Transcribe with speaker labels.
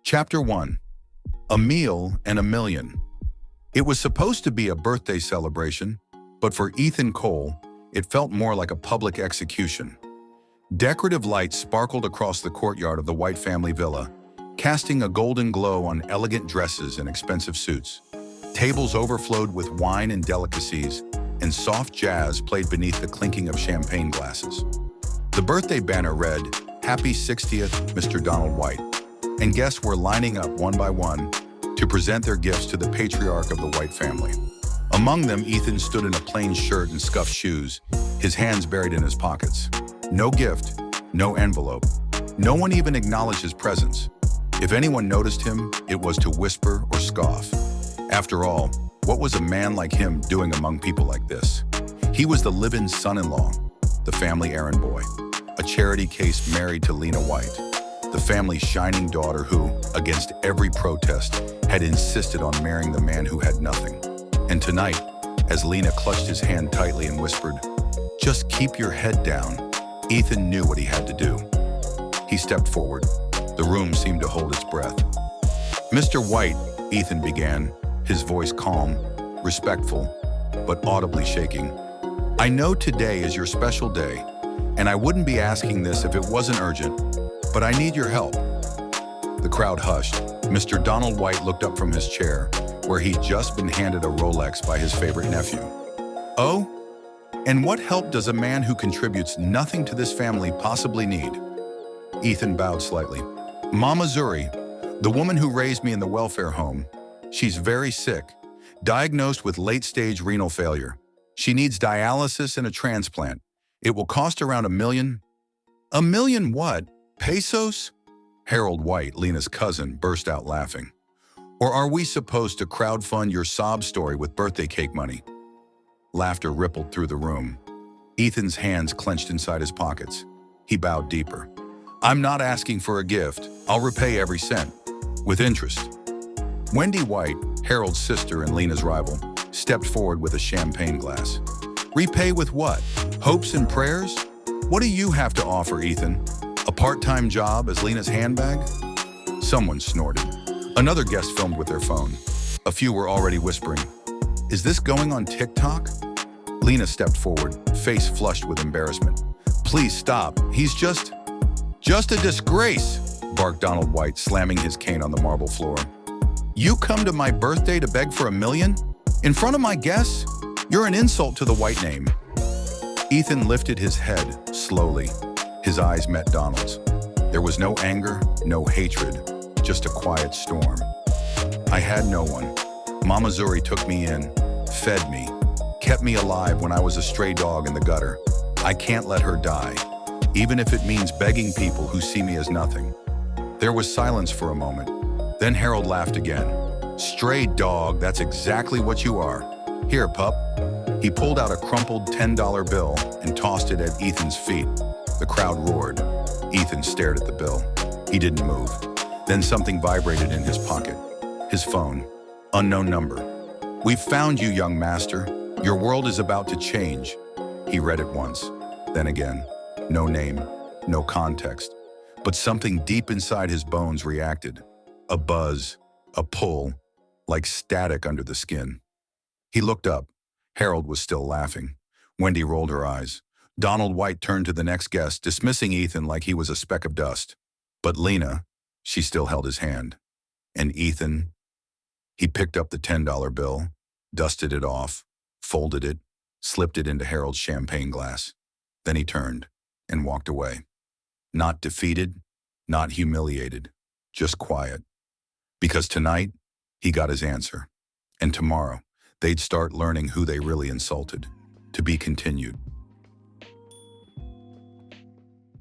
Speaker 1: Chapter 1. A Meal and a Million. It was supposed to be a birthday celebration, but for Ethan Cole, it felt more like a public execution. Decorative lights sparkled across the courtyard of the White family villa, casting a golden glow on elegant dresses and expensive suits. Tables overflowed with wine and delicacies, and soft jazz played beneath the clinking of champagne glasses. The birthday banner read, "Happy 60th, Mr. Donald White," and guests were lining up one by one to present their gifts to the patriarch of the White family. Among them, Ethan stood in a plain shirt and scuffed shoes, his hands buried in his pockets. No gift, no envelope. No one even acknowledged his presence. If anyone noticed him, it was to whisper or scoff. After all, what was a man like him doing among people like this? He was the live-in son-in-law, the family errand boy, a charity case married to Lena White, the family's shining daughter who, against every protest, had insisted on marrying the man who had nothing. And tonight, as Lena clutched his hand tightly and whispered, "Just keep your head down," Ethan knew what he had to do. He stepped forward. The room seemed to hold its breath. "Mr. White," Ethan began, his voice calm, respectful, but audibly shaking. "I know today is your special day, and I wouldn't be asking this if it wasn't urgent, but I need your help." The crowd hushed. Mr. Donald White looked up from his chair, where he'd just been handed a Rolex by his favorite nephew. "Oh? And what help does a man who contributes nothing to this family possibly need?" Ethan bowed slightly. "Mama Zuri, the woman who raised me in the welfare home, she's very sick, diagnosed with late-stage renal failure. She needs dialysis and a transplant. It will cost around $1 million. "$1 million what? Pesos?" Harold White, Lena's cousin, burst out laughing. "Or are we supposed to crowdfund your sob story with birthday cake money?" Laughter rippled through the room. Ethan's hands clenched inside his pockets. He bowed deeper. "I'm not asking for a gift. I'll repay every cent, with interest." Wendy White, Harold's sister and Lena's rival, stepped forward with a champagne glass. "Repay with what? Hopes and prayers? What do you have to offer, Ethan? A part-time job as Lena's handbag?" Someone snorted. Another guest filmed with their phone. A few were already whispering, "Is this going on TikTok?" Lena stepped forward, face flushed with embarrassment. "Please stop. He's just a disgrace," barked Donald White, slamming his cane on the marble floor. "You come to my birthday to beg for $1 million? In front of my guests? You're an insult to the White name." Ethan lifted his head slowly. His eyes met Donald's. There was no anger, no hatred, just a quiet storm. "I had no one. Mama Zuri took me in, fed me, kept me alive when I was a stray dog in the gutter. I can't let her die, even if it means begging people who see me as nothing." There was silence for a moment. Then Harold laughed again. "Stray dog, that's exactly what you are. Here, pup." He pulled out a crumpled $10 bill and tossed it at Ethan's feet. The crowd roared. Ethan stared at the bill. He didn't move. Then something vibrated in his pocket. His phone. Unknown number. "We've found you, young master. Your world is about to change." He read it once, then again. No name, no context. But something deep inside his bones reacted. A buzz, a pull, like static under the skin. He looked up. Harold was still laughing. Wendy rolled her eyes. Donald White turned to the next guest, dismissing Ethan like he was a speck of dust. But Lena, she still held his hand. And Ethan, he picked up the $10 bill, dusted it off, folded it, slipped it into Harold's champagne glass. Then he turned and walked away. Not defeated, not humiliated, just quiet. Because tonight, he got his answer. And tomorrow, they'd start learning who they really insulted. To be continued.